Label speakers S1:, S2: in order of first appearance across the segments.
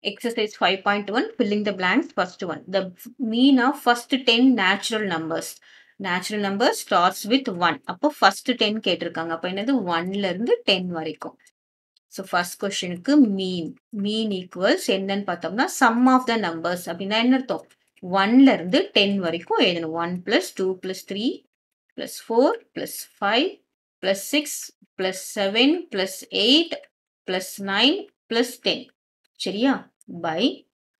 S1: Exercise 5.1, filling the blanks. First one, the mean of first 10 natural numbers. Natural numbers starts with 1. அப்போ first 10 கேட்டிருக்காங்க. அப்போ என்னது 1ல இருந்து 10 வரைக்கும். So first questionக்கு mean. Mean equals என்னன்னு பார்த்தோம்னா sum of the numbers. அப்படின்னா என்ன அர்த்தம்? 1ல இருந்து 10 வரைக்கும் எழுதணும். 1 plus 2 plus 3 plus 4 plus 5 plus 6 plus 7 plus 8 plus 9 plus 10. சரியா? By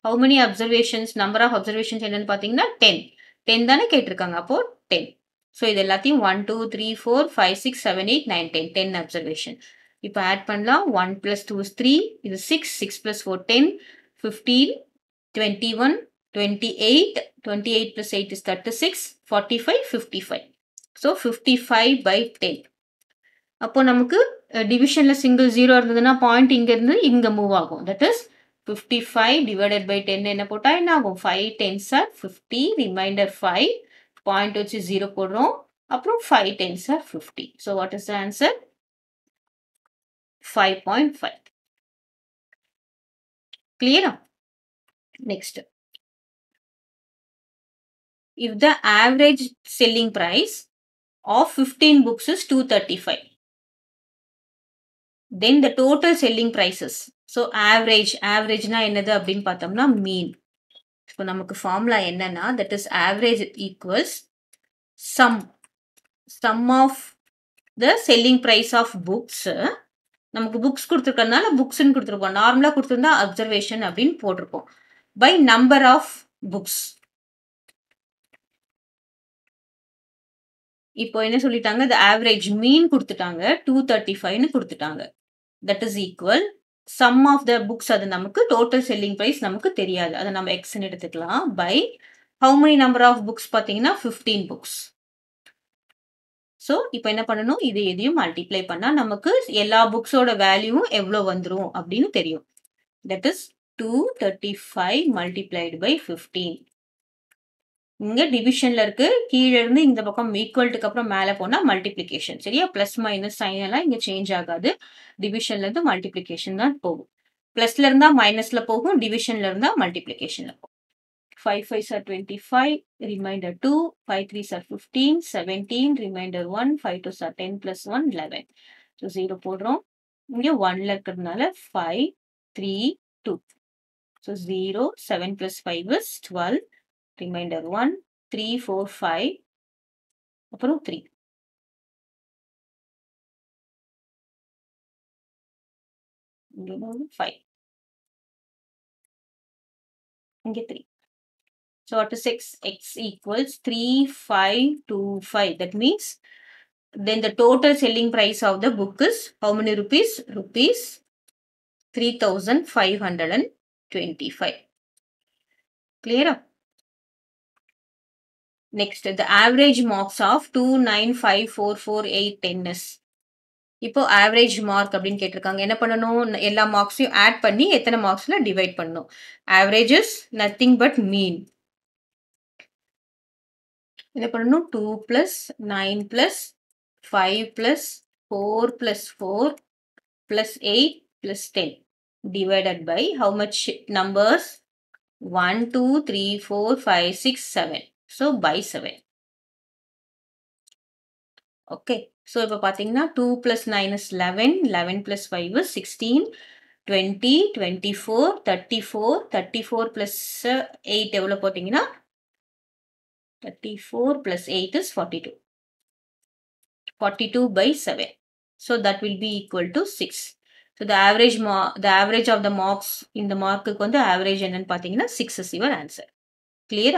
S1: how many observations? Number of observations என்னன்னு பார்த்தீங்கன்னா 10. 10 தானே கேட்டிருக்காங்க. அப்போ 10. So இது எல்லாத்தையும் 1, 2, 3, 4, 5, 6, 7, 8, 9, 10. 10 observation. இப்போ ஆட் பண்ணலாம். 1 plus 2 is 3. இது 6. 6 plus 4, 10. 15, 21, 28. 28 plus 8 is 36. 45, 55. So 55 by 10. அப்போ நமக்கு டிவிஷன்ல சிங்கிள் 0 இருந்ததுன்னா பாயிண்ட் இங்க இருந்து இங்க மூவ் ஆகும். தட் இஸ் 55 divided by 10 என்ன போட்டா என்ன ஆகும்? 5 10s are 50, ரிமைண்டர் 5, பாயிண்ட் வச்சு 0 போடுறோம். அப்புறம் 5 10s are 50. So what is the answer? 5.5. Clear? Next. If the average selling price of 15 books is 235, then the total selling prices. So average na என்னது அப்படின்னு பார்த்தோம்னா mean. இப்போ நமக்கு ஃபார்முலா என்னன்னா that is average equals sum of the selling price of books. நமக்கு books கொடுத்துருக்கறதுனால புக்ஸ்ன்னு கொடுத்துருப்போம். நார்மலாக கொடுத்துருந்தா அப்சர்வேஷன் அப்படின்னு போட்டிருப்போம். By number of books. இப்போ என்ன சொல்லிட்டாங்க? the average mean கொடுத்துட்டாங்க. 235ன்னு கொடுத்துட்டாங்க. that is equal sum of the books. அது நமக்கு total selling price நமக்கு தெரியாது. அதை நம்ம xன்னு எடுத்துக்கலாம். by how many number of books பார்த்தீங்கன்னா 15 books. ஸோ இப்போ என்ன பண்ணணும்? இது எதையும் மல்டிப்ளை பண்ணால் நமக்கு எல்லா புக்ஸோட வேல்யூவும் எவ்வளோ வந்துடும் அப்படின்னு தெரியும். That is 235 multiplied by 15. இங்கே டிவிஷனில் இருக்கு. கீழே இருந்து இந்த பக்கம் ஈக்குவல்ட்டுக்கு அப்புறம் மேலே போனால் மல்டிப்ளிகேஷன். சரியா? ப்ளஸ் மைனஸ் சைன் எல்லாம் இங்கே சேஞ்ச் ஆகாது. டிவிஷன்ல இருந்து மல்டிப்ளிகேஷன் தான் போகும். ப்ளஸ்ல இருந்தால் மைனஸ்ல போகும். டிவிஷன்ல இருந்தால் மல்டிப்ளிகேஷன்ல போகும். 5 5s are 25, remainder 2, 5 3s are 15, 17, remainder 1, 5 2s are 10 plus 1, 11. So 0 போடுறோம். இங்கே 1ல இருக்கிறதுனால 5, 3, 2. So 0, 7 plus 5 is 12, remainder 1, 3, 4, 5, அப்புறம் 3. இங்கே 5. இங்கே 3. So what is x? X equals 3525. That means then the total selling price of the book is how many rupees? Rupees 3525. Clear? Next, the average marks of 29544 is. இப்போ average mark அப்படின்னு கேட்டிருக்காங்க. என்ன பண்ணணும்? எல்லா மார்க்ஸையும் add பண்ணி எத்தனை மார்க்ஸ்ல divide பண்ணணும். Average is nothing but மீன். என்ன பண்ணணும்? 2 plus 9 plus 5 plus 4 plus 4 plus 8 plus 10 divided by how much numbers? 1, 2, 3, 4, 5, 6, 7. So by 7. Okay. So இப்போ பார்த்தீங்கன்னா 2 plus 9 is 11. 11 plus 5 is 16. 20, 24, 34, 34 plus 8 எவ்வளோ போட்டிங்கன்னா 34 plus 8 is 42. 42 by 7. So that will be equal to 6. So the average of the marks in the mark வந்து average என்னன்னு பார்த்தீங்கன்னா 6 is your answer. Clear?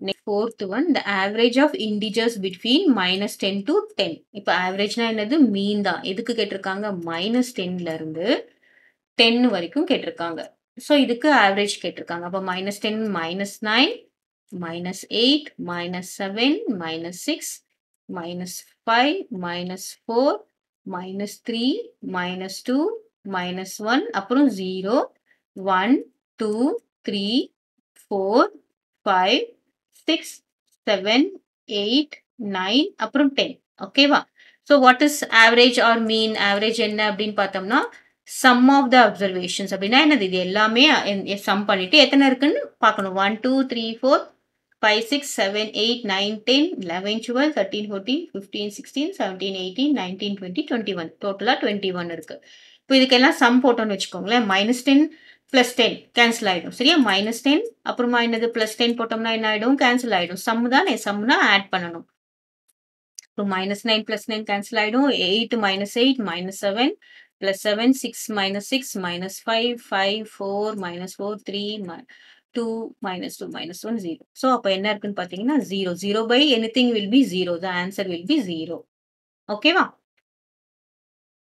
S1: Next, fourth one, the average of integers between minus 10 to 10. இப்போ averageனா என்னது? மீன் தான். எதுக்கு கேட்டிருக்காங்க? minus 10ல இருந்து 10 வரைக்கும் கேட்டிருக்காங்க. ஸோ இதுக்கு ஆவரேஜ் கேட்டிருக்காங்க. அப்போ minus 10, minus 9, minus 8, minus 7, minus 6, minus 5, minus 4, minus 3, minus 2, minus 1, அப்புறம் 0, 1, 2, 3, 4, 5, 6, 7, 8, 9, அப்புறம் 10. ஓகேவா? So what is average or mean? Average என்ன அப்படின்னு பார்த்தோம்னா சம் ஆஃப் த அப்சர்வேஷன்ஸ் அப்படின்னா என்னது? இது எல்லாமே சம் பண்ணிட்டு எத்தனை இருக்குன்னு பார்க்கணும். 1, 2, 3, 4, 5, 6, 7, 8, 9, 10, 11, 12, 13, 14, 15, 16, 17, 18, 19, 20, 21. டோட்டலா 21 இருக்கு. இப்போ இதுக்கெல்லாம் சம் போட்டோம்னு வச்சுக்கோங்களேன். -10 + 10 கேன்சல் ஆயிடும். சரியா? -10 அப்புறமா என்னது +10 போட்டோம்னா என்ன ஆயிடும்? கேன்சல் ஆயிடும். சம் தானே. சம்னா ஆட் பண்ணணும். So -9 + 9 cancel ஆயிடும். 8 - 8 -7 + 7 6 - 6 -5 5 4 -4 3 2 -2 -1 0. So அப்ப என்ன இருக்குன்னு பார்த்தீங்கன்னா 0. 0 by anything will be 0. The answer will be 0. ஓகேவா?